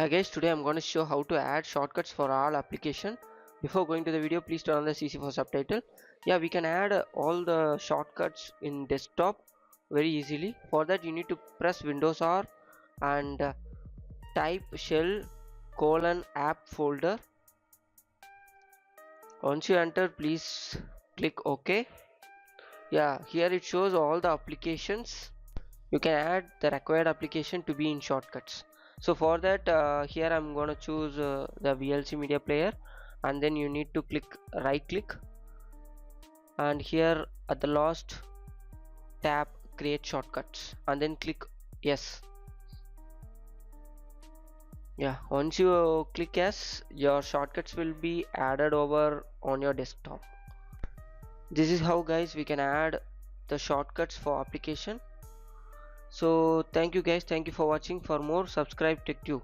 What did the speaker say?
Guys, today I'm going to show how to add shortcuts for all application. Before going to the video, please turn on the CC for subtitle. We can add all the shortcuts in desktop very easily. For that you need to press Windows R and type shell :app folder. Once you enter, please click OK. Here it shows all the applications. You can add the required application to be in shortcuts. So for that, here I'm gonna choose the VLC media player, and then you need to right click, and here at the last tap create shortcuts and then click yes. Once you click yes, your shortcuts will be added over on your desktop. This is how, guys, we can add the shortcuts for application. So thank you guys, thank you for watching. For more, subscribe TechTube.